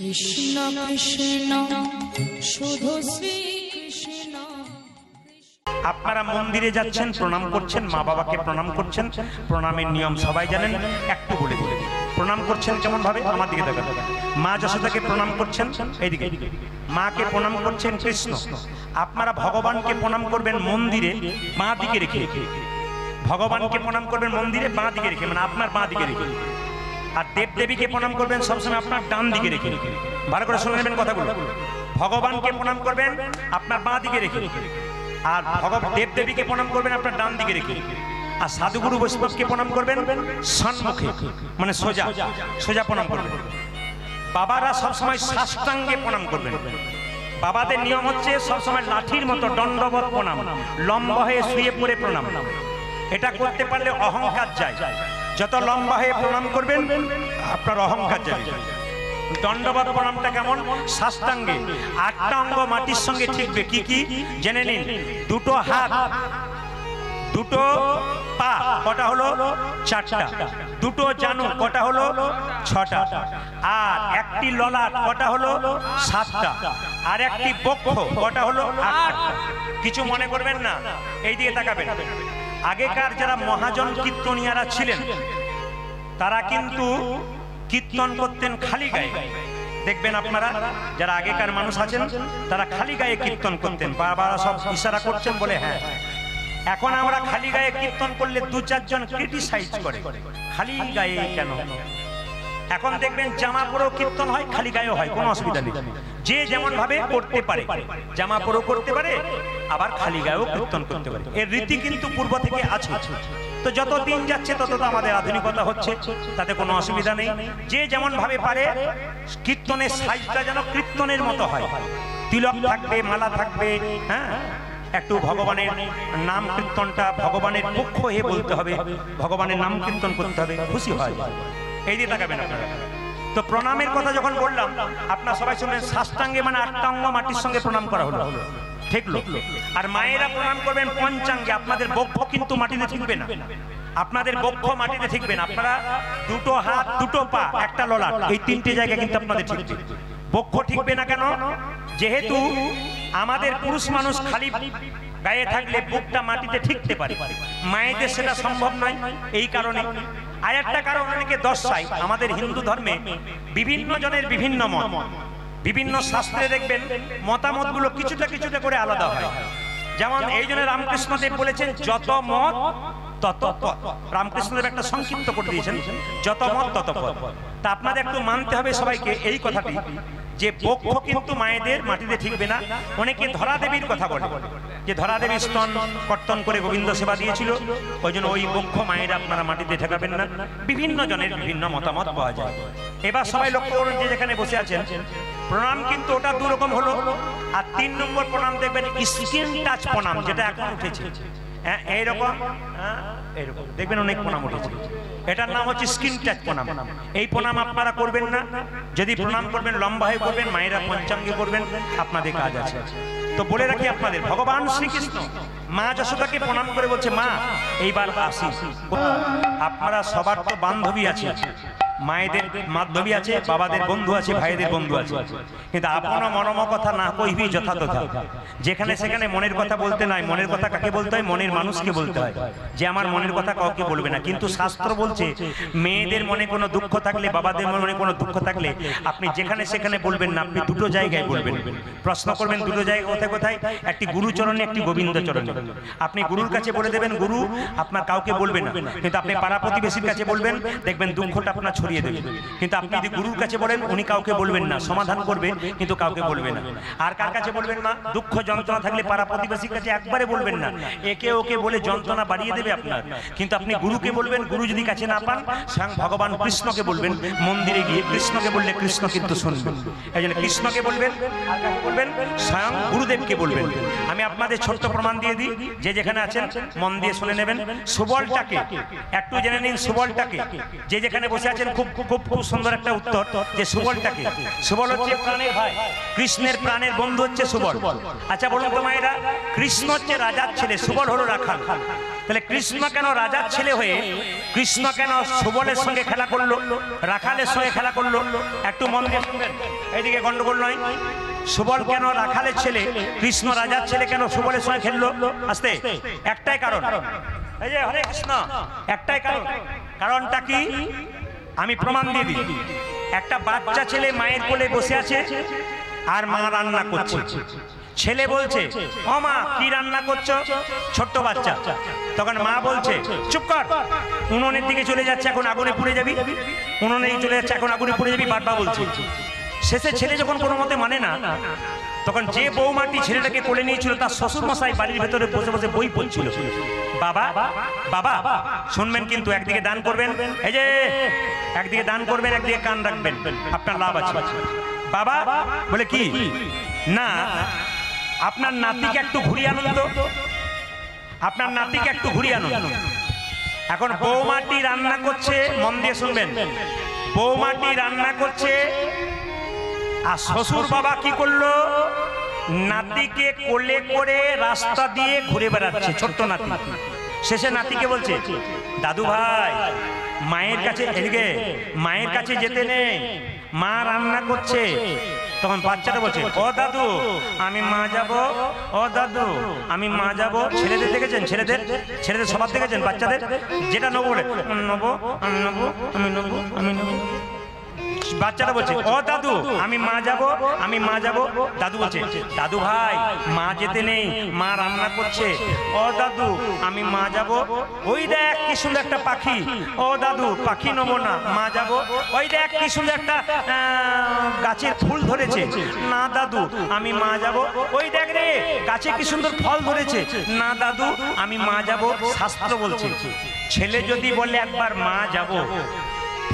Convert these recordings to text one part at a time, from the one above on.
কৃষ্ণ কৃষ্ণ শুধু শ্রী কৃষ্ণ। আপনারা মন্দিরে যাচ্ছেন, প্রণাম করছেন, মা বাবাকে প্রণাম করছেন, প্রণামের নিয়ম সবাই জানেন। একটু বলে দিই, প্রণাম করছেন কেমন ভাবে? আমার দিকে দেখেন। মা যশোদাকে প্রণাম করছেন, এইদিকে মাকে প্রণাম করছেন কৃষ্ণ। আপনারা ভগবানকে প্রণাম করবেন মন্দিরে বাঁ দিকে রেখে, ভগবানকে প্রণাম করবেন মন্দিরে বাঁ দিকে রেখে, মানে আপনার বাঁ দিকে রেখে। আর দেবদেবীকে প্রণাম করবেন সবসময় আপনার ডান দিকে রেখে। ভালো করে শুনে নেবেন কথাগুলো। ভগবানকে প্রণাম করবেন আপনার বাঁ দিকে রেখে, আর দেবদেবীকে প্রণাম করবেন আপনার ডান দিকে রেখে। আর সাধুগুরু বৈষ্ণবকে প্রণাম করবেন সম্মুখে, মানে সোজা সোজা প্রণাম করবেন। বাবারা সবসময় সাষ্টাঙ্গে প্রণাম করবেন। বাবাদের নিয়ম হচ্ছে সবসময় লাঠির মতো দণ্ডবত প্রণাম, লম্বা হয়ে শুয়ে পড়ে প্রণাম। এটা করতে পারলে অহংকার যায়। যত লম্বা হয়ে প্রণাম করবেন আপনার অহংকার যাবে। দণ্ডবত প্রণামটা কেমন? সাষ্টাঙ্গে 8টা অঙ্গ মাটির সঙ্গে ঠিকবে। কি কি জেনে নিন। দুটো হাত, দুটো পা কটা হলো? 4টা। দুটো জানু কটা হলো? 6টা। আর একটি ললাট কটা হলো? 7টা। আর একটি বক্ষ কটা হলো? 8টা। কিছু মনে করবেন না, এই দিকে তাকাবেন। আগেকার যারা মহাজন কীর্তনিয়ারা ছিলেন তারা কিন্তু কীর্তন করতেন খালি গায়ে। দেখবেন আপনারা যারা আগেকার মানুষ আছেন তারা খালি গায়ে কীর্তন করতেন। বাবারা সব ইশারা করছেন বলে হ্যাঁ। এখন আমরা খালি গায়ে কীর্তন করলে 2-4 জন ক্রিটিসাইজ করে, খালি গায়ে কেন? এখন দেখবেন জামা পরেও কীর্তন হয়, খালি গায়েও হয়, কোনো অসুবিধা নেই। যে যেমন ভাবে করতে পারে, জামা পরেও করতে পারে, আবার খালি গায়েও কীর্তন করতে পারে। এর রীতি কিন্তু পূর্ব থেকে আছে। তো যত দিন যাচ্ছে তত তো আমাদের আধুনিকতা হচ্ছে, তাতে কোনো অসুবিধা নেই। যে যেমন ভাবে পারে কীর্তনের সাইজটা যেন কীর্তনের মতো হয়। তিলক থাকবে, মালা থাকবে, হ্যাঁ, একটু ভগবানের নাম কীর্তনটা ভগবানের পক্ষ হয়ে বলতে হবে, ভগবানের নাম কীর্তন করতে হবে, খুশি হয়। এই দিয়ে তাকাবেন আপনারা। তো প্রণামের কথা যখন বললাম আপনারা সবাই শুনলেন, সাষ্টাঙ্গে মানে 8টা অঙ্গ মাটির সঙ্গে প্রণাম করা হলো, ঠিকলো? আর মায়েরা প্রণাম করবেন পঞ্চাঙ্গে। আপনাদের বক্ষ কিন্তু মাটিতে ঠিকবে না, আপনাদের বক্ষ মাটিতে ঠিকবে না। আপনারা দুটো হাত, দুটো পা, একটা ললাট, এই 3টে জায়গা কিন্তু আপনাদের ঠিকবে। বক্ষ ঠিকবে না কেন? যেহেতু আমাদের পুরুষ মানুষ খালি গায়ে থাকলে বুকটা মাটিতে ঠিকতে পারে, মায়েদের সেটা সম্ভব নয়। এই কারণে আর একটা কারণ, অনেকে দশাই। আমাদের হিন্দু ধর্মে বিভিন্ন জনের বিভিন্ন মত, বিভিন্ন শাস্ত্রে দেখবেন মতামতগুলো কিছুটা কিছুটা করে আলাদা হয়। যেমন এই জন্য রামকৃষ্ণদেব বলেছেন যত মত তত পথ। রামকৃষ্ণদেব একটা সংক্ষিপ্ত করে দিয়েছেন, যত মত তত পথ। তা আপনাদের একটু মানতে হবে সবাইকে এই কথাটি, যে বক্ষ কিন্তু মায়েদের মাটিতে ঠিকবে না। অনেকে ধরা দেবীর কথা বলে, যে ধরা দেবী স্তন কর্তন করে গোবিন্দ সেবা দিয়েছিল, ওই জন্য ওই বক্ষ মায়েরা আপনারা মাটিতে ঠেকাবেন না। বিভিন্ন জনের বিভিন্ন মতামত পাওয়া যায়। এবার সবাই লক্ষ্য করুন, যে যেখানে বসে আছেন, প্রণাম কিন্তু ওটা 2 রকম হলো। আর 3 নম্বর প্রণাম দেখবেন স্কিন টাচ প্রণাম, যেটা এখন উঠেছে। হ্যাঁ, এইরকম এইরকম দেখবেন অনেক প্রণাম উঠেছে। এটার নাম হচ্ছে স্কিন টাচ প্রণাম। এই প্রণাম আপনারা করবেন না। যদি প্রণাম করবেন লম্বা হয়ে করবেন, মায়েরা পঞ্চাঙ্গে করবেন, আপনাদের কাজ আছে। তো বলে রাখি আপনাদের, ভগবান শ্রীকৃষ্ণ মা যশোদাকে প্রণাম করে বলছে, মা এইবার আসি। আপনারা সবার তো বান্ধবী আছে, মায়েদের বান্ধবী আছে, বাবাদের বন্ধু আছে, ভাইদের বন্ধু আছে, কিন্তু আপন মনম কথা না কইবি যথা তথা। যেখানে সেখানে মনের কথা বলতে নাই। মনের কথা কাকে বলতে হয়? মনের মানুষকে বলতে হয়, যে আমার মনের কথা কাউকে বলবে না। কিন্তু শাস্ত্র বলছে মেয়েদের মনে কোনো দুঃখ থাকলে, বাবাদের মনে কোনো দুঃখ থাকলে আপনি যেখানে সেখানে বলবেন না, আপনি 2টো জায়গায় বলবেন। প্রশ্ন করবেন 2টো জায়গায় কোথায় কোথায়? একটি গুরুচরণে, একটি গোবিন্দ চরণে। আপনি গুরুর কাছে বলে দেবেন, গুরু আপনার কাউকে বলবে না, কিন্তু আপনি পাড়া প্রতিবেশীর কাছে বলবেন, দেখবেন দুঃখটা আপনার ছড়িয়ে দেবে। কিন্তু আপনি যদি গুরুর কাছে বলেন, উনি কাউকে বলবেন না, সমাধান করবে কিন্তু কাউকে বলবে না। আর কার কাছে বলবেন? না, দুঃখ যন্ত্রণা থাকলে পাড়া প্রতিবেশীর কাছে একবারে বলবেন না, একে ওকে বলে যন্ত্রণা বাড়িয়ে দেবে আপনার। কিন্তু আপনি গুরুকে বলবেন, গুরু যদি কাছে না পান, স্বয়ং ভগবান কৃষ্ণকে বলবেন। মন্দিরে গিয়ে কৃষ্ণকে বললে কৃষ্ণ কিন্তু শুনবেন। এই জন্য কৃষ্ণকে বলবেন, আর কাকে বলবেন? স্বয়ং গুরুদেবকে বলবেন। আমি আপনাদের ছোট্ট প্রমাণ দিয়ে দিই, যে যেখানে আছেন মন দিয়ে শুনে নেবেন। সুবলটাকে একটু জেনে নিন, সুবলটাকে। যে যেখানে বসে আছেন খুব খুব খুব সুন্দর একটা উত্তর, যে সুবলটাকে। সুবল হচ্ছে প্রাণের ভাই, কৃষ্ণের প্রাণের বন্ধু হচ্ছে সুবল। আচ্ছা বলুন তো মায়েরা, কৃষ্ণ হচ্ছে রাজার ছেলে, সুবল হলো রাখাল। তাহলে কৃষ্ণ কেন রাজার ছেলে হয়ে কৃষ্ণ কেন সুবলের সঙ্গে খেলা করলো, রাখালের সঙ্গে খেলা করলো? একটু মন দিয়ে শুনবেন, এইদিকে গন্ডগোল নয়। সুবল কেন রাখালের ছেলে, কৃষ্ণ রাজার ছেলে কেন সুবলের সঙ্গে খেললো? আস্তে, একটাই কারণ, এই যে হরে কৃষ্ণ, একটাই কারণ। কারণটা কি আমি প্রমাণ দিয়ে দিই। একটা বাচ্চা ছেলে মায়ের কোলে বসে আছে আর মা রান্না করছে। ছেলে বলছে, ও মা কি রান্না করছো? ছোট্ট বাচ্চা। তখন মা বলছে, চুপ কর, উনুনের দিকে চলে যাচ্ছে, এখন আগুনে পুড়ে যাবি। উনুনে চলে যাচ্ছে, এখন আগুনে পুড়ে যাবি, বারবার বলছে। শেষে ছেলে যখন কোনো মতে মানে না, তখন যে বৌমাটি ছেলেটাকে কোলে নিয়েছিল তার শ্বশুর মশাই বাড়ির ভেতরে বসে বসে বই পড়ছিল। বাবা বাবা শুনবেন কিন্তু, একদিকে দান করবেন, এই যে একদিকে দান করবেন, একদিকে কান রাখবেন, আপনার লাভ আছে। বাবা বলে কি না, আপনার নাতিকে একটু ঘুরিয়ে আনুন তো, আপনার নাতিকে একটু ঘুরিয়ে আনুন। এখন বৌমাটি রান্না করছে, মন দিয়ে শুনবেন, বৌমাটি রান্না করছে আর শ্বশুর বাবা কি করলো, নাতিকে কোলে করে রাস্তা দিয়ে ঘুরে বেড়াচ্ছে, ছোট্ট নাতি। শেষে নাতিকে বলছে, দাদু ভাই মায়ের কাছে, এদিকে মায়ের কাছে যেতে নেই, মা রান্না করছে। তখন বাচ্চাটা বলছে, ও দাদু আমি মা যাব, ও দাদু আমি মা যাব। ছেলেদের দেখেছেন, ছেলেদের সবার দেখেছেন, বাচ্চাদের যেটা নেবো বলে, নেবো আমি নেবো, আমি নেবো, আমি নেবো। বাচ্চাটা বলছে, ও দাদু আমি মা যাব, আমি মা যাব। দাদু বলছে, দাদু ভাই মা যেতে নেই, মা রান্না করছে। ও দাদু আমি মা যাব। ওই দেখ কি সুন্দর একটা পাখি, ও দাদু পাখি নেবো না, মা যাব। ওই দেখ কি সুন্দর একটা গাছের ফুল ধরেছে, না দাদু আমি মা যাব। ওই দেখ রে গাছে কি সুন্দর ফল ধরেছে, না দাদু আমি মা যাব। শাস্ত্র বলছে ছেলে যদি বলে একবার মা যাব,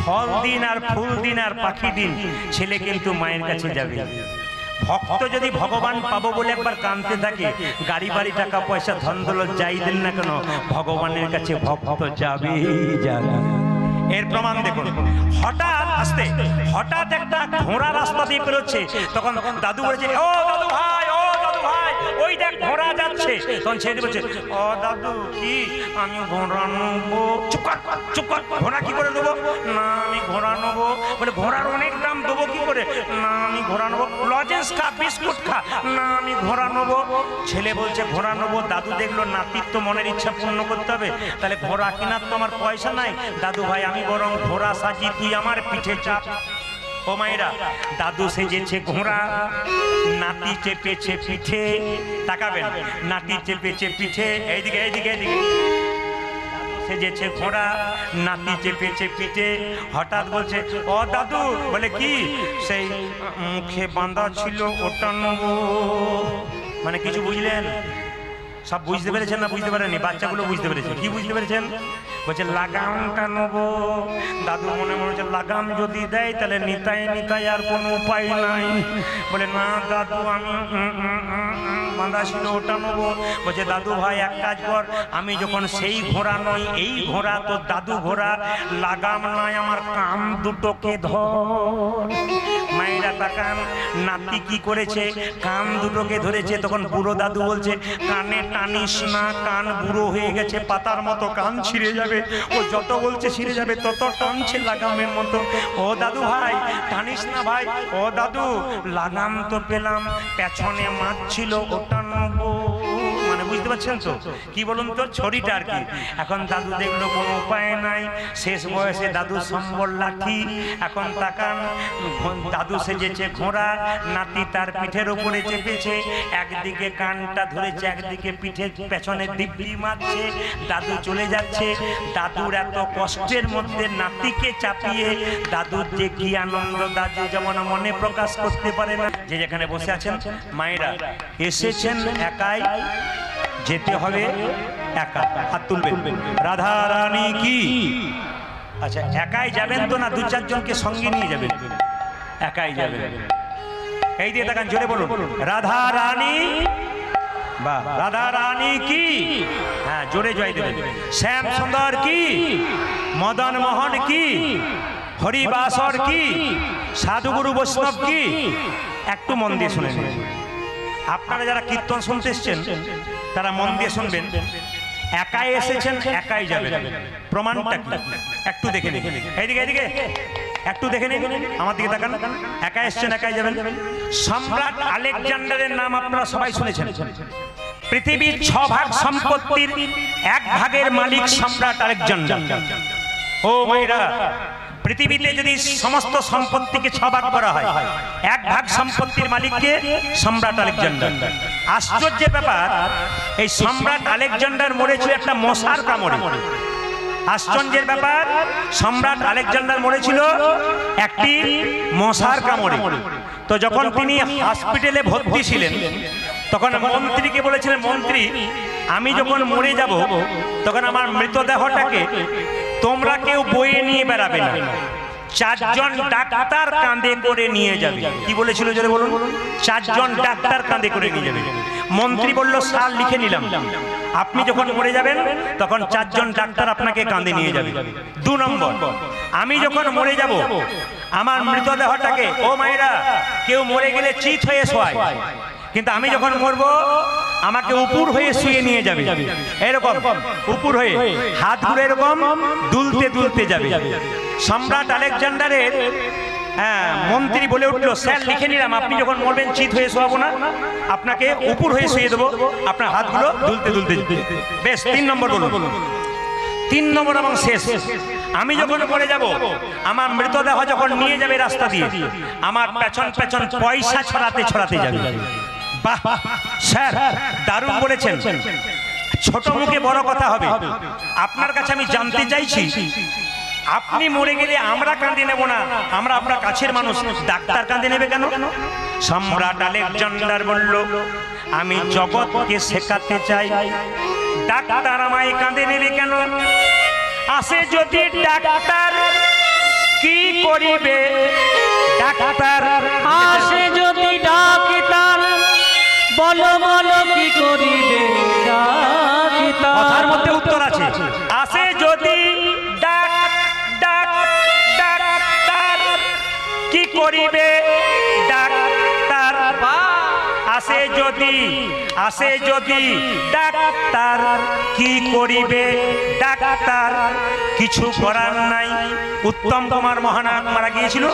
ফল দিন আর ফুল দিন আর পাখি দিন, ছেলে কিন্তু মায়ের কাছে যাবে। ভক্ত যদি ভগবান পাবো বলে একবার কাঁদতে থাকে, গাড়ি বাড়ি টাকা পয়সা ধন দৌলত যাই দেন না কেন, ভগবানের কাছে ভক্ত যাবে যাবে। এর প্রমাণ দেখুন, হঠাৎ আসতে হঠাৎ একটা ঘোড়া রাস্তা দিয়ে বেরোচ্ছে। তখন দাদু বলেছে, ও দাদু ভাই, ও দাদু ভাই ওই দেখ ঘোড়া যাচ্ছে। তখন ছেলে বলছে, ও দাদু কি আমি ঘোড়া নেবো। চুপ কর, চুপ কর, ঘোড়া কি করে দেবো? না আমি ঘোড়া নেবো। বলে ঘোড়ার অনেক দাম, দেবো কি করে? না আমি ঘোড়া নেবো। লজেন্স খা, বিস্কুট খা। না আমি ঘোড়া নেবো। ছেলে বলছে ঘোড়া নেবো। দাদু দেখলো নাতির তো মনের ইচ্ছা পূর্ণ করতে হবে, তাহলে ঘোড়া কেনার তো আমার পয়সা নাই। দাদু ভাই আমি বরং ঘোড়া সাজি, তুই আমার পিঠে চাপ। ও মায়েরা, দাদু সেজেছে ঘোড়া, নাতি চেপেছে পিঠে। তাকাবেন, নাতি চেপেছে পিঠে, এইদিকে এইদিকে এইদিকে। সেজেছে ঘোড়া, নাতি চেপেছে পিঠে। হঠাৎ বলছে, ও দাদু। বলে কি? সেই মুখে বাঁধা ছিল ওটা নেবো। মানে কিছু বুঝলেন? সব বুঝতে পেরেছেন না বুঝতে পারেননি? বাচ্চাগুলো বুঝতে পেরেছে। কি বুঝতে পেরেছেন? বলছে লাগামটা নেবো। দাদু মনে মনে হচ্ছে লাগাম যদি দেয় তাহলে নিতাই নিতাই আর কোনো উপায় নাই। বলে না দাদু আমি বাঁধা ছিল ওটা নেবো। বলছে দাদু ভাই এক কাজ কর, আমি যখন সেই ঘোড়া নই এই ঘোড়া, তো দাদু ঘোড়া, লাগাম নয় আমার কান দুটোকে ধর। মায়েরা তাকান, নাতি কি করেছে? কান দুটোকে ধরেছে। তখন বুড়ো দাদু বলছে, কানে টানিস না, কান বুড়ো হয়ে গেছে, পাতার মতো কান ছিঁড়ে যাবে। ও যত বলছে ছিঁড়ে যাবে তত টানছে লাগামের মতো। ও দাদু ভাই টানিস না ভাই। ও দাদু লাগাম তো পেলাম, পেছনে মাছ ছিল ওটা নেবো। মানে বুঝতে পারছেন তো কি বলুন তো, ছড়িটা আর কি। এখন দাদু দেখলো কোনো উপায় নাই, শেষ বয়সে দাদু সম্বল লাঠি। এখন তাকান, দাদু সেজেছে ঘোড়া, নাতি তার পিঠের উপরে চেপেছে, একদিকে কানটা ধরেছে, একদিকে পিঠের পেছনে দিব্যি মারছে। দাদু চলে যাচ্ছে। দাদুর এত কষ্টের মধ্যে নাতিকে চাপিয়ে দাদুর যে কি আনন্দ, দাদু যেমন মনে প্রকাশ করতে পারে না। যে যেখানে বসে আছেন মায়েরা, এসেছেন একাই, যেতে হবে একা। হাত তুলবেন। রাধা রানী কি? আচ্ছা একাই যাবেন তো না দু চারজনকে সঙ্গে নিয়ে যাবেন? একাই যাবেন। এই দিয়ে তাকান, জোরে বলুন রাধা রানী। বাহ, রাধা রানী কি? হ্যাঁ জোরে জয় দেবেন। শ্যাম সুন্দর কি? মদন মোহন কি? হরিবাসর কি? সাধুগুরু বৈষ্ণব কি? একটু মন দিয়ে শুনেন। আপনারা যারা কীর্তন শুনতে এসছেন তারা মন দিয়ে শুনবেন। একাই এসেছেন, একাই যাবেন, প্রমাণটা কি একটু দেখে নিন। এইদিকে এইদিকে একটু দেখে নিন, আমার দিকে তাকান। একা এসেছেন, একাই যাবেন। সম্রাট আলেকজান্ডারের নাম আপনারা সবাই শুনেছেন। পৃথিবীর 6 ভাগ সম্পত্তির 1 ভাগের মালিক সম্রাট আলেকজান্ডার। ও মাইরা, পৃথিবীতে যদি সমস্ত সম্পত্তিকে 6 ভাগ করা হয়, 1 ভাগ সম্পত্তির মালিককে সম্রাট আলেকজান্ডার। আশ্চর্যের ব্যাপার, এই সম্রাট আলেকজান্ডার মরেছিল একটা মশার কামড়ে। আশ্চর্যের ব্যাপার, সম্রাট আলেকজান্ডার মরেছিল একটি মশার কামড়ে। তো যখন তিনি হসপিটালে ভর্তি ছিলেন, তখন মন্ত্রীকে বলেছিলেন, মন্ত্রী আমি যখন মরে যাব তখন আমার মৃতদেহটাকে তোমরা কেউ বয়ে নিয়ে বেড়াবে না, 4 জন ডাক্তার কাঁধে করে নিয়ে যাবে। কি বলেছিল জোরে বলুন? 4 জন ডাক্তার কাঁধে করে নিয়ে যাবে। মন্ত্রী বলল, স্যার লিখে নিলাম, আপনি যখন মরে যাবেন তখন 4 জন ডাক্তার আপনাকে কাঁধে নিয়ে যাবে। 2 নম্বর, আমি যখন মরে যাব আমার মৃতদেহটাকে, ও মায়েরা, কেউ মরে গেলে চিত হয়ে শোয়ায়, কিন্তু আমি যখন মরবো আমাকে উপর হয়ে শুয়ে নিয়ে যাবে, এরকম উপর হয়ে হাতগুলো এরকম দুলতে দুলতে যাবে। সম্রাট আলেকজান্ডারের মন্ত্রী বলে উঠলো, স্যার লিখে নিলাম, আপনি যখন মরবেন চিত হয়ে শোয়াবো না, আপনাকে উপর হয়ে শুয়ে দেবো, আপনার হাতগুলো দুলতে দুলতে যাবে। বেশ, 3 নম্বর বলুন। 3 নম্বর এবং শেষ, আমি যখন মরে যাব আমার মৃতদেহ যখন নিয়ে যাবে রাস্তা দিয়ে, আমার পেছন পেছন পয়সা ছড়াতে ছড়াতে যাবে। বাহ স্যার, দারুণ বলেছেন। ছোট মুখে বড় কথা হবে। আপনার কাছে আমি জানতে চাইছি, আপনি মরে গেলে আমরা কাঁদে নেব না, আমরা আপনার কাছের মানুষ, ডাক্তার কাঁদে নেবে কেন? সম্রাট আলেকজান্ডার বলল, আমি জগৎকে শেখাতে চাই, ডাক্তার আমায় কাঁদে নেবে কেন? আসে যদি ডাক্তার কি করিবে, ডাক্তার আসে যদি ডাক্তার, বলো বলো কি করিবে ডাক্তার। কথার মধ্যে উত্তর আছে। আসে যদি ডাক্তার কি করিবে ডাক্তার, আসে যদি ডাক্তার কি করিবে ডাক্তার, কিছু করার নাই। উত্তম কুমার মহানায়ক মারা গিয়েছিল,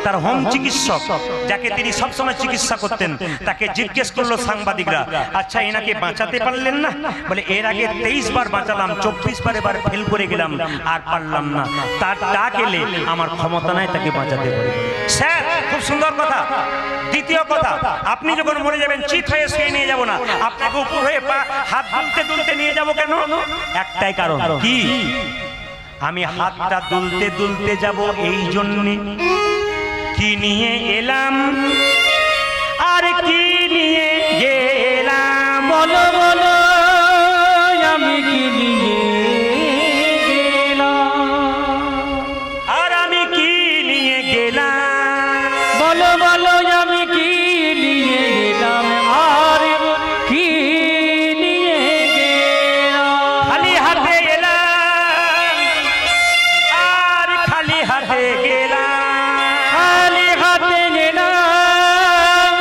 তার হোম চিকিৎসক যাকে তিনি সবসময় চিকিৎসা করতেন, তাকে জিজ্ঞেস করলো সাংবাদিকরা, আচ্ছা এনাকে বাঁচাতে পারলেন না? বলে, এর আগে 23 বার বাঁচালাম, 24 বার এবার ফেল করে গেলাম, আর পারলাম না। তার ডাক এলে আমার ক্ষমতা নাই তাকে বাঁচাতে পারে। স্যার, খুব সুন্দর কথা। দ্বিতীয় কথা, আপনি যখন মরে যাবেন চিত হয়ে শুয়ে নিয়ে যাব না, আপনাকে উপর হয়ে হাত দুলতে দুলতে নিয়ে যাব কেন? একটাই কারণ। কি? আমি হাতটা দুলতে দুলতে যাব এই জন্যে, কি নিয়ে এলাম আর কি নিয়ে গেলাম, বলো বলো আমি কি নিয়ে গেলাম, আর আমি কি নিয়ে গেলাম, বলো বলো আমি কি নিয়ে গেলাম, আর কি নিয়ে গেলাম। খালি হাতে এলাম আর খালি হাতে গেলাম, খালি হাতে গেলাম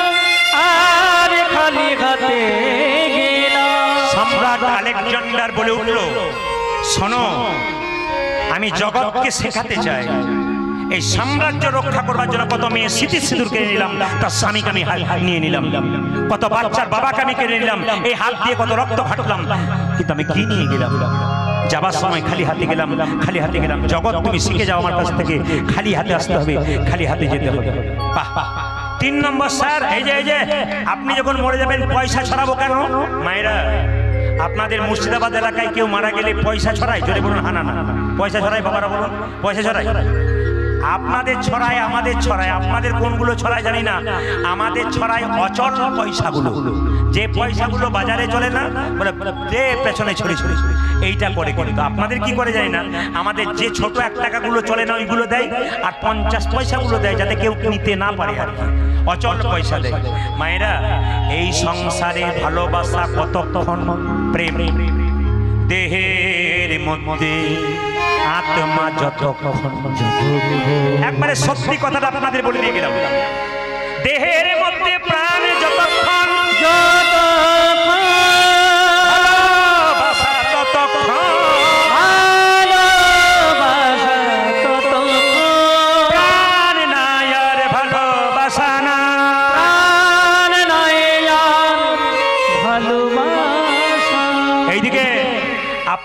আর খালি হাতে গেলাম। সম্রাট আলেকজান্ডার বলে উঠল, শোনো, আমি জগৎকে শেখাতে চাই, এই সাম্রাজ্য রক্ষা করবার জন্য কত মেয়ে স্মৃতি সিঁদুর কিনে নিলাম, তার স্বামীকে আমি নিয়ে নিলাম, কত বাচ্চার বাবাকে আমি কিনে নিলাম, এই হাত দিয়ে কত রক্ত ঘাটলাম, কিন্তু আমি কি নিয়ে গেলাম? যাবার সময় খালি হাতে গেলাম, খালি হাতে গেলাম। জগৎ তুমি শিখে যাও আমার কাছ থেকে, খালি হাতে আসতে হবে, খালি হাতে যেতে হবে। বাহ। 3 নম্বর, স্যার এই যে আপনি যখন মরে যাবেন পয়সা ছড়াবো কেন? মায়েরা, আপনাদের মুর্শিদাবাদ এলাকায় কেউ মারা গেলে পয়সা ছড়ায়? জোরে বলুন, হানা না। পয়সা ছড়ায়? বাবারা বলুন, পয়সা ছড়ায়? আপনাদের ছড়ায়, আমাদের ছড়ায়। আপনাদের কোনগুলো ছড়ায় জানি না, আমাদের ছড়ায় অচল পয়সাগুলো, যে পয়সাগুলো বাজারে চলে না, বলে যে পেছনে ছড়ি ছড়ি এইটা করে। কিন্তু আপনাদের কি করে জানি না, আমাদের যে ছোট 1 টাকাগুলো চলে না ওইগুলো দেয়, আর 50 পয়সাগুলো দেয় যাতে কেউ নিতে না পারে, আর কি অচল পয়সা দেয়। মায়েরা, এই সংসারে ভালোবাসা কতক্ষণ, প্রেম দেহের মধ্যে, আত্মা যতক্ষণ। একবারে সত্যি কথাটা আপনাদের বলে দিয়ে গেলাম, দেহের মধ্যে প্রাণ যতক্ষণ, ততক্ষণ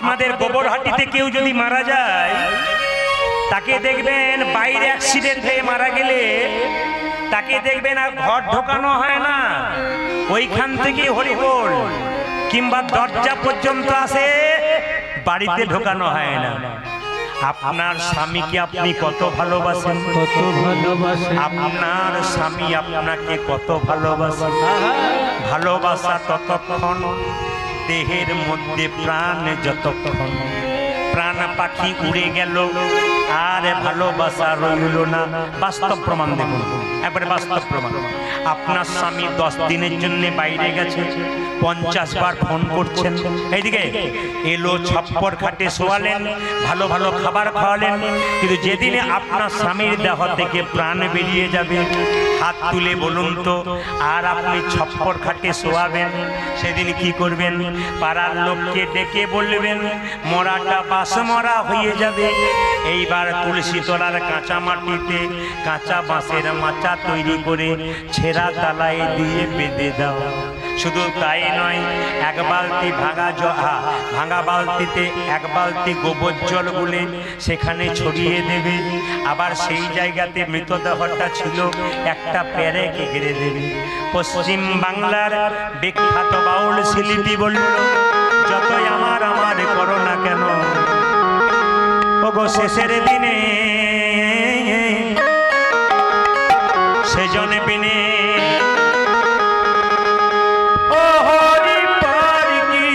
আপনাদের গোবরহাটিতে কেউ যদি মারা যায়, তাকে দেখবেন বাইরে অ্যাক্সিডেন্ট হয়ে মারা গেলে তাকে দেখবেন আর ঘর ঢোকানো হয় না, ওইখান থেকে হরিবোল কিংবা দরজা পর্যন্ত আসে, বাড়িতে ঢোকানো হয় না। আপনার স্বামীকে আপনি কত ভালোবাসেন, কত ভালোবাসেন, আপনার স্বামী আপনাকে কত ভালোবাসেন। ভালোবাসা ততক্ষণ, দেহের মধ্যে প্রাণ যতক্ষণ। প্রাণ পাখি উড়ে গেল আর ভালোবাসা রইল না। বাস্তব প্রমাণ দেখুন, একবারে বাস্তব প্রমাণ। আপনার স্বামী 10 দিনের জন্য বাইরে গেছে, 50 বার ফোন করছেন, এইদিকে এলো, ছপ্পর খাটে শোয়ালেন, ভালো ভালো খাবার খাওয়ালেন, কিন্তু যেদিনে আপনার স্বামীর দেহ থেকে প্রাণ বেরিয়ে যাবে, হাত তুলে বলুন তো, আর আপনি ছপ্পর খাটে শোয়াবেন, সেদিন কি করবেন? পাড়ার লোককে ডেকে বলবেন মরাটা বাস মরা হয়ে যাবে। এইবার তুলসী তলার কাঁচা মাটিতে কাঁচা বাঁশের মাচা তৈরি করে ছেঁড়া তালায় দিয়ে বেঁধে দাও। শুধু তাই নয়, এক বালতি ভাঙা বালতিতে 1 বালতি গোবর জল গুলে সেখানে ছড়িয়ে দেবে। আবার সেই জায়গাতে মৃতদেহটা ছিল একটা পেরেকে ঘিরে দেবে। পশ্চিম বাংলার বিখ্যাত বাউল শিল্পী বলল, যতই আমার করো না কেন, ওগো শেষের দিনে সেজনে বিনে ও হরি পার কি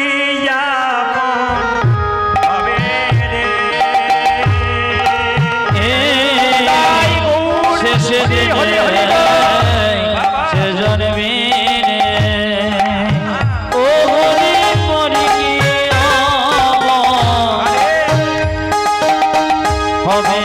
আপন হবে রে। তাই গৌর শেষে হরি হরি সেজন বিনে ও হরি পরি কি হবে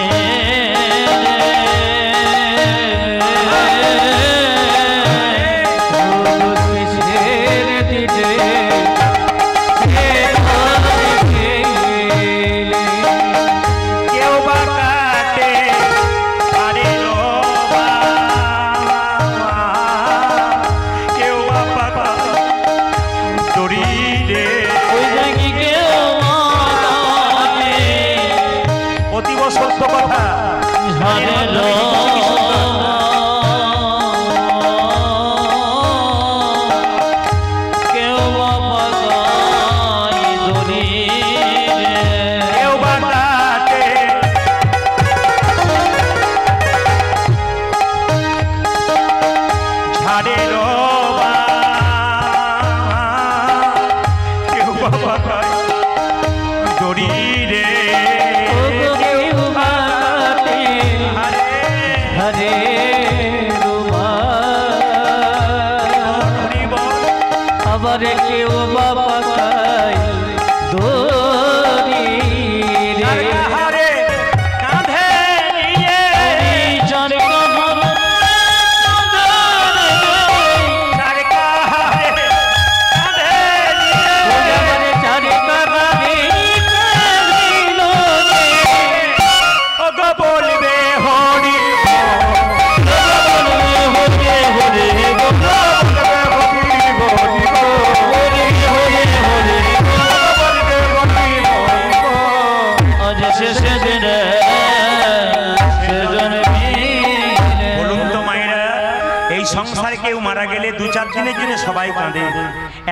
দিনের জন্য সবাই কাঁদে,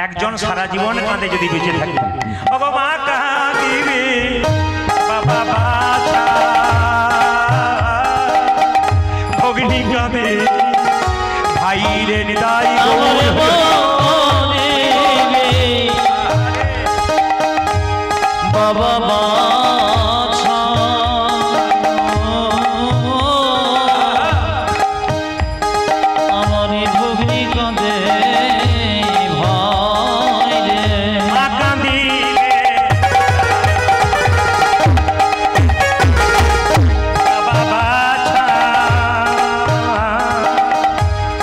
একজন সারা জীবন কাঁদে যদি বেঁচে থাকে। বাবা মা কাঁদিবে, বাবা বাছা ভগ্নি কাঁদে, ভাই রে নিতাই বাবা বাছা আমার ভগ্নি কাঁদে ভাই রে মা কাঁদিলে বাবা বাছা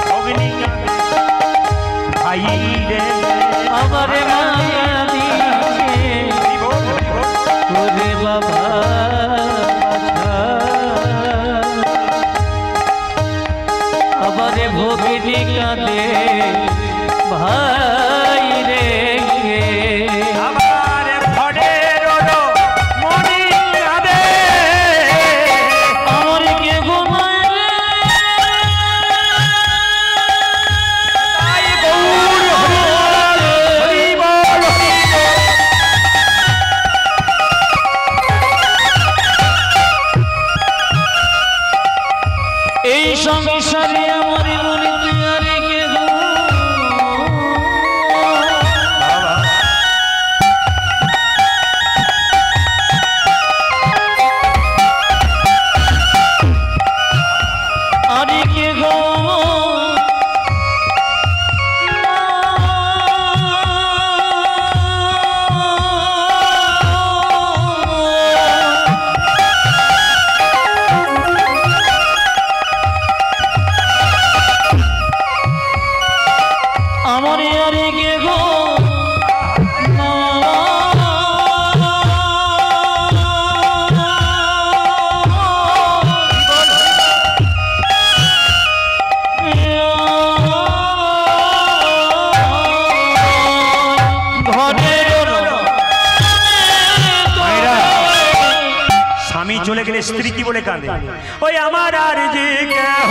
ভগ্নি কাঁদে, ভাই রে আমার মায়া দিছে ওরে বাবা আবারে ভগিনী কাঁদে ভাই রে আমার ঘরের আমার আরে কে গো স্বামী চলে গেলে স্ত্রী কি বলে কাঁদে? ওই আমার আর যে কেহ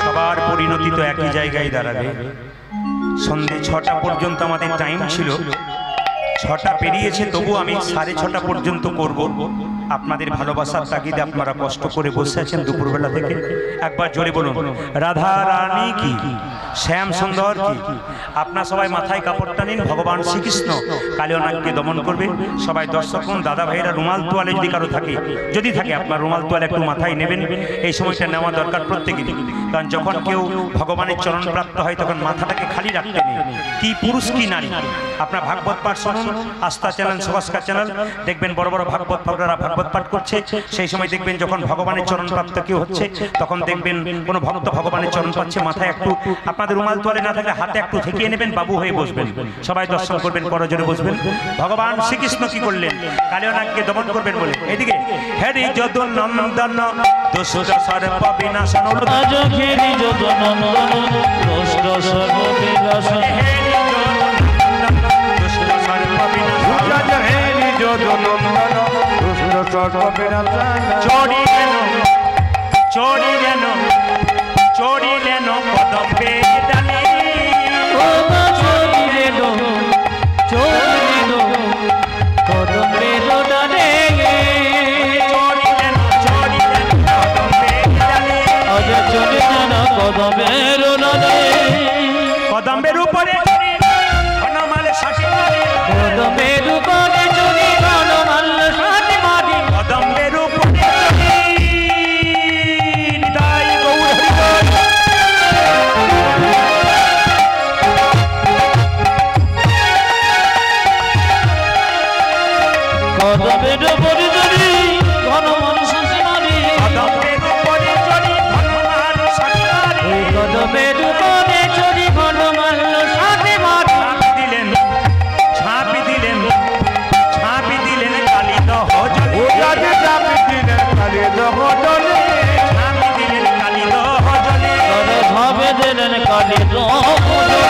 সবার পরিণতি তো একই জায়গায় দাঁড়াবে। সন্ধে 6টা পর্যন্ত আমাদের টাইম ছিল, 6টা পেরিয়েছে, তবু আমি 6:30 পর্যন্ত করব। আপনাদের ভালোবাসার তাগিদে আপনারা কষ্ট করে বসে আছেন দুপুরবেলা থেকে। একবার জোরে বলুন রাধা রানী কি, শ্যাম সুন্দর কি। আপনার সবাই মাথায় কাপড়টা নিন, ভগবান শ্রীকৃষ্ণ কালিয়ানাগকে দমন করবে। সবাই দর্শকগণ, দাদা ভাইরা রুমাল তোয়ালে যদি কারো থাকে, যদি থাকে আপনার রুমাল তোয়ালে একটু মাথায় নেবেন। এই সময়টা নেওয়া দরকার প্রত্যেকেরই, কারণ যখন কেউ ভগবানের চরণ প্রাপ্ত হয় তখন মাথাটাকে খালি রাখতে নেই। কি পুরুষ কি নারী। আপনার ভাগবত পাঠ শুনুন, আস্থা চ্যানেল, সংস্কার চ্যানেল, দেখবেন বড় বড় ভাগবত পাঠরা ভাগবত পাঠ করছে। সেই সময় দেখবেন যখন ভগবানের চরণ প্রাপ্ত কেউ হচ্ছে, তখন দেখবেন কোনো ভক্ত ভগবানের চরণ পাচ্ছে, মাথায় একটু আপনাদের রুমাল তোয়ালে না থাকলে হাতে একটু ঠেকিয়ে নেবেন, বাবু হয়ে বসবেন। সবাই দর্শন করবেন, করজোরে বসবেন। ভগবান শ্রীকৃষ্ণ কি করলেন? কালিয়ানাগকে দমন করবেন বলে। এদিকে হেরি যদু নন্দন দুষ্ট সর্প বিনাশন, আজ খেলি যত নন্দন দুষ্ট সর্ব বিনাশন, হেরি যদু নন্দন দুষ্ট সর্প বিনাশন, হেরি যদু নন্দন দুষ্ট সর্প বিনাশন। চড়িলেন কদম্বে ডালে, চলিল কদম্বের ডালে, চড়িলেন কদম্বে ডালে, আজ চলিলেন কদম্বের ডালে, কদম্বের উপরে বনমালে শাসি মারি, কদম্বের উপরে চলি বনমাল শাসি মারি, কদম্বের উপরে চড়ি নিতাই গৌর হরি বল। কদম্বের উপরে চলি বনমাল শাসি মারি, কদম্বের উপরে চড়ি বনমাল শাসি মারি, কদম্বের উপরে চলি বনমাল শাসি মারি, ছাপি দিলেন কালী দহ জলে, রাজে চাপি দিলেন কালী দহ জলে, ছাপি দিলেন কালী দহ জলে, ঝাঁপে দিলেন কালী দলে,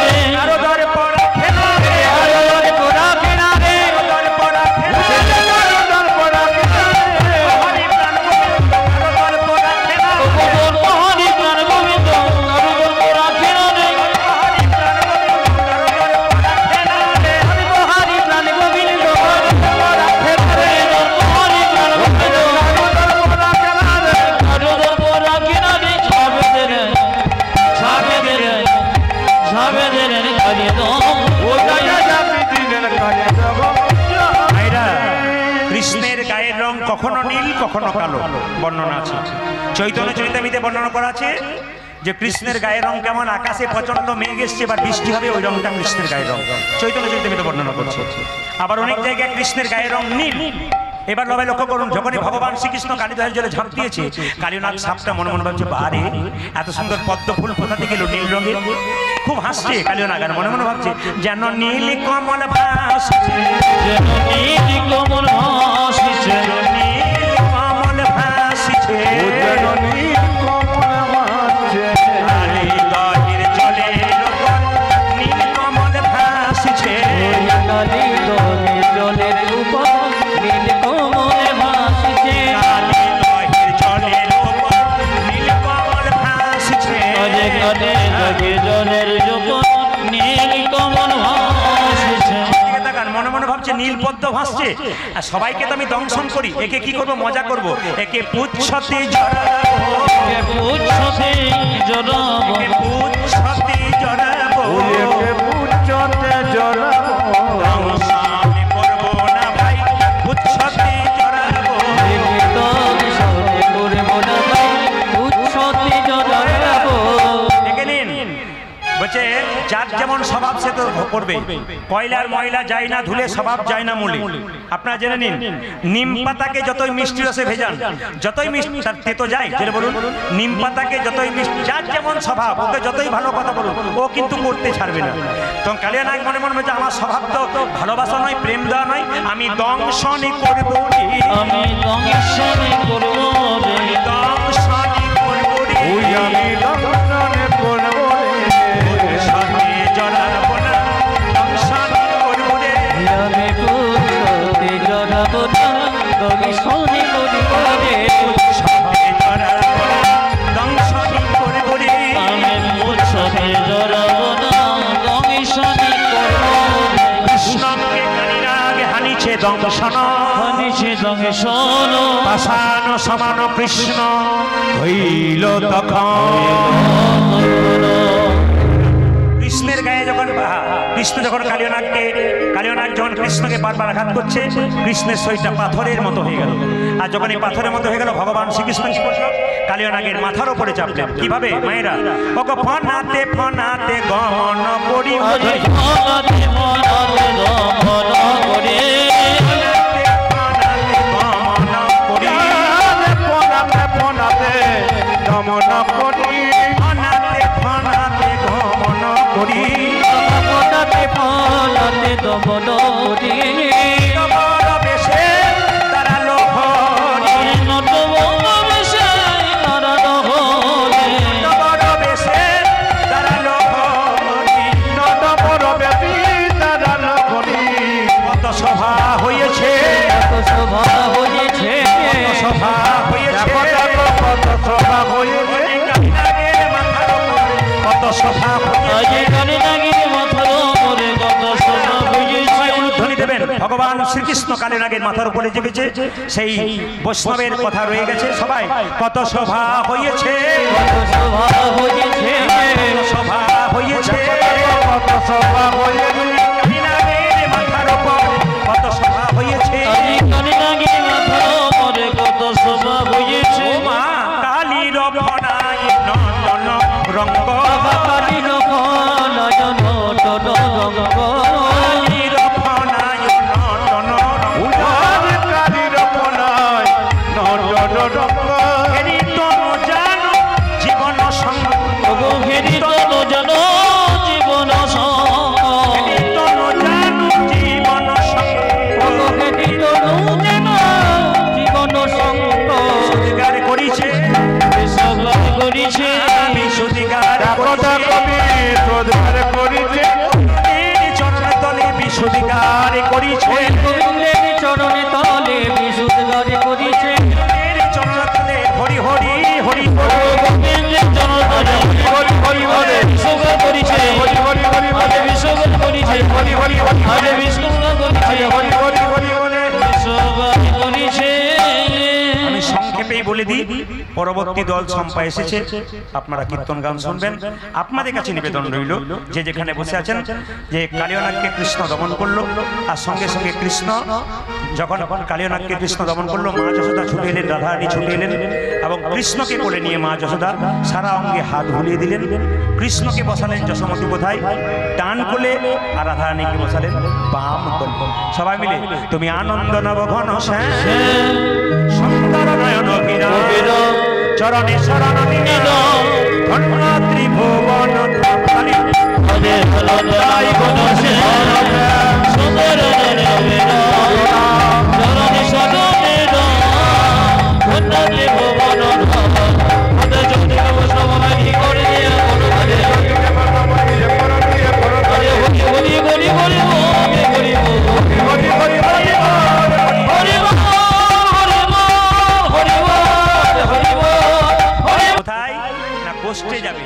আরো দর পড়া খেলা রে, পোড়া কিনারে দর পড়া খেলা রে, দর পড়া কিনারে, হরি প্রাণ গোবিন্দ, আরো দর পড়া খেলা রে, হরি প্রাণ গোবিন্দ পোড়া কিনারে, হরি প্রাণ গোবিন্দ, আরো দর পড়া খেলা রে, হরি প্রাণ গোবিন্দ পোড়া কিনারে, হরি প্রাণ গোবিন্দ পড়া কিনারে, পোড়া কিনারে, ঝাঁপে দিলেন কালী দল, রাজে চাপি দিলেন কালী দহ জলে। ভাইরা, কৃষ্ণের গায়ের রং কখনো নীল কখনো কালো, বর্ণনা আছে চৈতন্য চরিতামৃতে বর্ণনা করা আছে যে কৃষ্ণের গায়ের রং কেমন। আকাশে প্রচন্ড মেঘ এসছে, এবার বৃষ্টি হবে, ওই রংটা কৃষ্ণের গায়ের রং, চৈতন্য চরিতামৃতে বর্ণনা করছে। আবার অনেক জায়গায় কৃষ্ণের গায়ের রং নীল। এবার সবাই লক্ষ্য করুন, যখনই ভগবান শ্রীকৃষ্ণ কালীদহের জলে ঝাঁপ দিয়েছে, কালীনাথ সাপটা মনে মনে ভাবছে, বারে এত সুন্দর পদ্ম ফুল কোথা থেকে এলো নীল রঙের। খুব হাসছে কালীনাথ, আর মনে মনে ভাবছে যেন নীল কমল ভাসছে, যেন নীল কমল ভাসিছে, নীল কমল ভাসছে, জননী কমল ভাসছে, কালীদহের জলের উপর নীল কমল ভাসছে, কালী দলে জলের উপর নীল কমল ভাসিছে, কালীদহের জলের উপর নীল কমল ভাসছে, কালে জগে জলের উপর নীল কমল ভাসিছে। দিকে তাকান, মনে মনে ভাবছে নীল পদ্ম ভাসছে, আর সবাইকে তো আমি দংশন করি, একে কি করব, মজা করব, একে পুচ্ছতে জড়াবো, কে পুচ্ছতে জড়াবো, একে পুচ্ছতে জড়াবো, ওকে পুচ্ছতে জড়াবো, দংশনে করব না ভাই, পুচ্ছতে জড়াবো, দংশনে করব না ভাই, পুচ্ছতে যার যেমন স্বভাব সে তো করবে। কয়লার ময়লা যায় না ধুলে, স্বভাব যায় না মূলে। আপনারা জেনে নিন, নিম পাতাকে যতই মিষ্টি রসে ভেজান, যতই মিষ্টি তার তেতো যায়, যেটা বলুন, নিম পাতাকে যতই মিষ্টি, যার যেমন স্বভাব, ওকে যতই ভালো কথা বলুন, ও কিন্তু করতে ছাড়বে না। তখন কালিয়া নাগ মনে মনে বলছে, আমার স্বভাব তো ভালোবাসা নয়, প্রেম দেওয়া নয়, আমি দংশনই করব রে, আমি দংশনে করব রে, দংশনই করব রে, ওই আমি দংশনে করব রে, সাথে জড়াবো না, দংশনই করব রে, আমি পুরোতে জড়াব না, দংশনে করব রে, সাথে জড়াবো না, দংশনই করব রে। আমি পুরোতে জড়াব না, দংশনে করব রে, কৃষ্ণকে কালিনাগ হানিছে দংশন, হানিছে দংশন, পাষাণ সমান কৃষ্ণ হইল তখন। কৃষ্ণের গায়ে যখন কৃষ্ণ যখন কালিয়ানাগ যখন কৃষ্ণকে বারবার আঘাত করছে, কৃষ্ণের শরীরটা পাথরের মতো হয়ে গেল। আর যখন এই পাথরের মতো হয়ে গেল, ভগবান শ্রীকৃষ্ণ কি করলো? কালিয়ানাগের মাথার উপরে চাপলেন। কিভাবে মায়েরা? ওগো ফনাতে ফনাতে গমন করি, আজ ফলাতে ফলাতে দমন করে, ফনাতে গমন করি, ফোনাতে ফোনাতে দমন করি, ফনাতে ফনাতে গমন করি, ফলাতে ফলাতে দমন করে, বড় বেশে দাঁড়ালো হরি, নটবঙ্গ বেশে দাঁড়ানো হলে, বড় বেশে দাঁড়ালো হরি। নট বড় বেশি দাঁড়ানো করি, কত সভা হয়েছে, কত শোভা হয়েছে, কত সভা হয়েছে, দেখো দেখো কত সভা হয়েছে, কালিনাগের মাথার উপরে কত সভা আজ হয়েছে। কালিনাগের মাথার উপরে কত শোভা হয়েছে, ধ্বনি দেবেন। ভগবান শ্রীকৃষ্ণ কালিনাগের মাথার উপরে চেপেছে, সেই বৈষ্ণবের কথা রয়ে গেছে। সবাই কত সভা হয়েছে, কত শোভা হয়েছে, কত সভা হয়েছে, কত সভা হয়েছে, কালিনাগের মাথার উপর কত সভা হয়েছে। আজ কালিনাগের মাথার উপরে কত শোভা হয়েছে, ও মা কালীর ফনায় নন্দন রঙ্গ, কালির ফলায়ন টন রঙ্গ, কালীর ফনায় নন্দন রঙ্গ, উজান কালীর ফোনায় নন্দন রঙ্গ, এরি তনু জানো জীবন সঙ্গ, ওগো হেরি তন জানো জীবন সঙ্গ, এরি তনু জানো জীবন সঙ্গ, ওগো হেরি তনু জানো জীবন সঙ্গ, সুদিগার করিছে, সবাই করিছে, আমি সুদিগার দেখো করিছে, কবি শ্রদ্ধার করিছে, এরি চরণ তলে বিশুদিগার করিছে, গোবিন্দের চরণে তলে বিশুদ্ধ করিছে, এরি চরণ তলে হরি হরি হরি হরি। গোবিন্দের চরণ তলে হরি হরি হরি বিশুদ্ধ করিছে, হরি হরি হরি আজ বিশুদ্ধ করিছে, হরি হরি হরি আজ বিশুদ্ধ করিছে, হরি হরি হরি হরি সবাই করিছে। আমি সংক্ষেপেই বলে দিই, পরবর্তী দল সম্পা এসেছে, আপনারা কীর্তন গান শুনবেন। আপনাদের কাছে নিবেদন রইল, যে যেখানে বসে আছেন, যে কালিয়ানাগকে কৃষ্ণ দমন করলো, আর সঙ্গে সঙ্গে কৃষ্ণ যখন কালিয়ানাগকে কৃষ্ণ দমন করলো, মা যশোদা ছুটে এলেন, রাধারানী ছুটে এলেন, এবং কৃষ্ণকে কোলে নিয়ে মা যশোদা সারা অঙ্গে হাত বুলিয়ে দিলেন। কৃষ্ণকে বসালেন যশোমতী কোথায়? ডান কোলে, আর রাধারানীকে বসালেন বাম কোলে। সবাই মিলে তুমি আনন্দ নব ঘন শ্যাম, সুন্দর নয়ন অভিরাম, চরণে শরণ নিল, ধন্য ত্রিভুবন ধামালি, হরে হলদাই বনসে সুন্দর রবের চরণে সদনের ধন্যে ভুবন হতে যদি সবাই করে দিয়া করো, হরে হরে হরি হরি হরি হরি হরি হরি হরি হরি হরি কোথায় না গোষ্ঠে যাবে।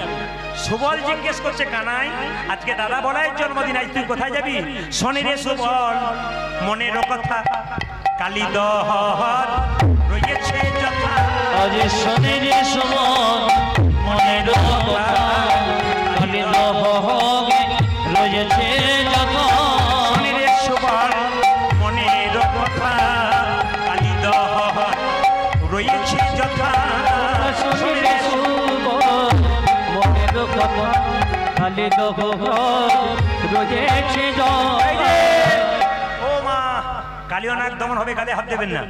সুবল জিজ্ঞেস করছে, কানাই আজকে দাদা বলাইয়ের জন্মদিন, আজ তুই কোথায় যাবি? শনি রে সুবল মনের কথা, কালী দহর রয়েছে যথা, আজ শনির সমান মনের কথা, কালী দহগে রয়েছে যথা, শনি রে সুবল মনের কথা, কালী দহর রয়েছে যথা, শনির সুবল মনের কথা, কালী দহ রোজেছে ও মা কালিয়ানাগ দমন হবে, গালে হাত দেবেন না।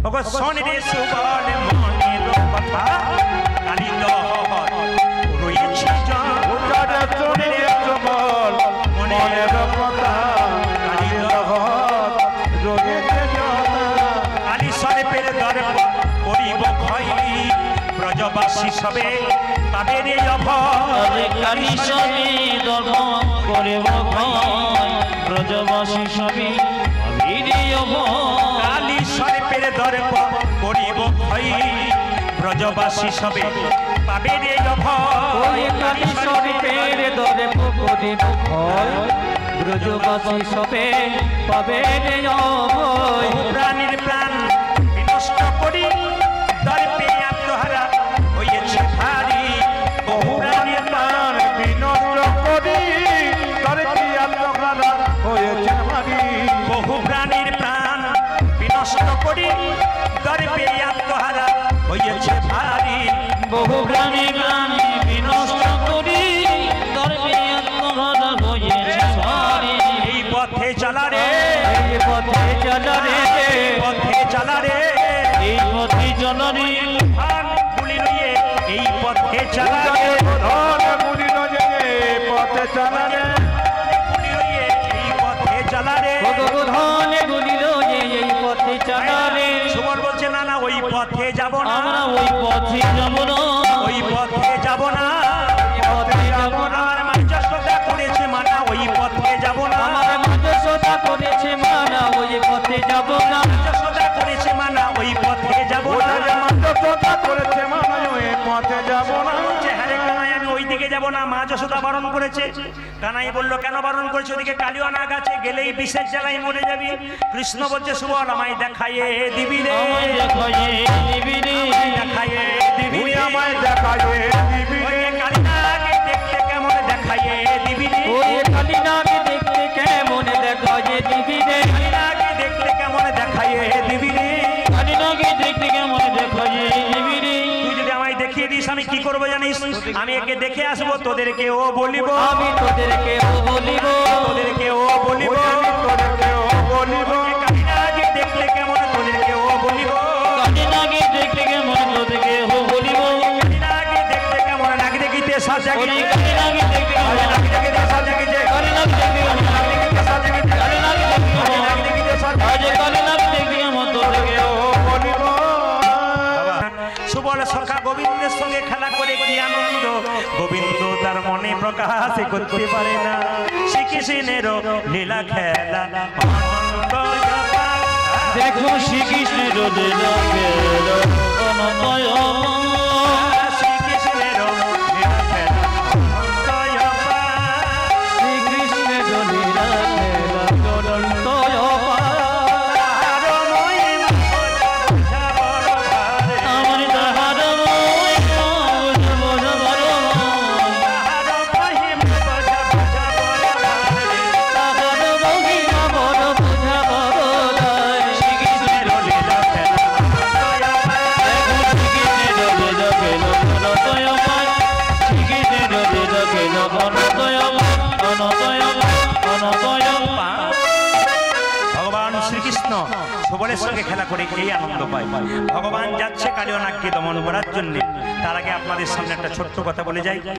ওগো শোনে রে সুবল মনের কথা, কালী দহর রয়েছে উজাড়ে শোনে সুবল মনের কথা, কালী দহর রয়েছে কালী সর্পের দর্প করিব ভয়, ব্রজবাসী সবে পাবে রে অভয়। কালী সবে দর্প করিব ভয়, ব্রজবাসী সবে পাবে রে অভয়। কালী সর্পের দর্প করিব ভয়, ব্রজবাসী সবে পাবে রে অভয়। কালী সর্পের দর্প করিব ভয়, ব্রজবাসী সবে পাবে রে অভয়। প্রাণীর প্রাণ বিনষ্ট করি দর্পে আত্মহারা হয়েছে ভারী। বহু প্রাণীর প্রাণ বিনষ্ট করি দর্পে আত্মহারা হয়েছে ভারী। বহু প্রাণীর প্রাণ বিনষ্ট করি দর্পে আত্মহারা হয়েছে ভারী। বহু প্রাণী প্রাণী বিনষ্ট করি দর্পে আত্মহারা হয়েছে ভারী। এই পথে চলা রে, এই পথে চলা রে, পথে চলা রে, এই পথে চলা রে, আর গুলি লইয়ে এই পথে চলা রে, ধরে মুড়ি নজে পথে চালা রে, গুলি লইয়ে এই পথে চলা রে। ভগবানে বলিল যে এই পথে চলা রে। সুমন বলছে না না ওই পথে যাব না, আমরা ওই পথে যাব না, ওই পথে যাব না, ওই পথে যাব না। আমার মাঞ্জস্বতা করেছে মানা ওই পথে যাব না, আমার মানসতা করেছে মানা ওই পথে যাব না, মাঞ্জস্বতা করেছে মানা ওই পথে যাব না। ওটাকে মাত্র করেছে মানে ওই পথে যাব না। বলছে, হ্যাঁ রে কানাই আমি ওই দিকে যাব না, মা যশোদা বারণ করেছে। কানাই বলল কেন বারণ করেছে? ওদিকে কালিয়ানাগ আছে, গেলেই বিষের জ্বালায় মরে যাবি। কৃষ্ণ বলছে সুবল আমায় দেখাইয়ে দিবি রে, আমায় দেখাইয়ে দিবি রে, দেখাইয়ে দিবি তুই রে, আমায় দেখাইয়ে দিবি ওই কালিয়ানাগে দেখতে কেমন দেখাইয়ে দিবি রে, ওই কালিনাকে দেখতে কেমন দেখাইয়ে দিবি রে, কালিয়ানাগে দেখতে কেমন দেখাইয়ে দিবি রে। কালিনাকে দেখতে কেমন দেখাইয়ে দিবি রে। তুই যদি আমায় দেখিয়ে দিস আমি কি করবো জানিস? আমি একে দেখে আসবো, তোদেরকে ও বলিব, আমি তোদেরকে ও বলিব, তোদেরকে ও বলিব, আমি তোদেরকে ও বলিব। কালিয়ানাগে দেখলে কেমন তোদেরকে ও বলিব, কালিনাকে দেখতে কেমন তোদেরকে ও বলিব, কালিয়ানাগে দেখতে কেমন নাক দেখিতে সাজ ওই জাগিছে, কালিনাকে দেখতে কেমন, নাক দেখিতে সাজ জাগিছে, কালিনাকে দেখতে কেমন, নাক দেখিতে সাজ জাগিছে, কালিনাকে দেখতে কেমন, নাক দেখিতে সাজ আজ কালিনাকে দেখতে কেমন তোদেরকে ও বলিব। সুবল সখা গোবিন্দের সঙ্গে খেলা করে কি আনন্দ, গোবিন্দ তার মনে প্রকাশ করতে পারে না। শ্রীকৃষ্ণের লীলা খেলা অনন্ত অপার। দেখো শ্রীকৃষ্ণের লীলা খেলা অনন্তয়, শ্রীকৃষ্ণের লীলা খেলা অনন্ত অপার। শ্রীকৃষ্ণের লীলা খেলা অনন্তয়, তাহার মহিমা বোঝা বড় ভারে, আমার তাহার মহিমা বোঝা বড় ভার, তাহার মহিমা বোঝা বড় ভারে। তাহার মহিমা বড় বোঝা বড় ভার। শ্রীকৃষ্ণের লীলা খেলা অনন্ত অপার। দেখো শ্রীকৃষ্ণের লীলা খেলা অনন্তয় ভার, শ্রীকৃষ্ণের লীলা খেলা অনন্তয় ভার, অনন্তয় ভার, অনন্তয় ভার। ভগবান শ্রীকৃষ্ণ সুবলের সঙ্গে খেলা করে এই আনন্দ পায়। ভগবান যাচ্ছে কালিয়ানাগকে দমন করার জন্য। তার আগে আপনাদের সামনে একটা ছোট্ট কথা বলে যাই।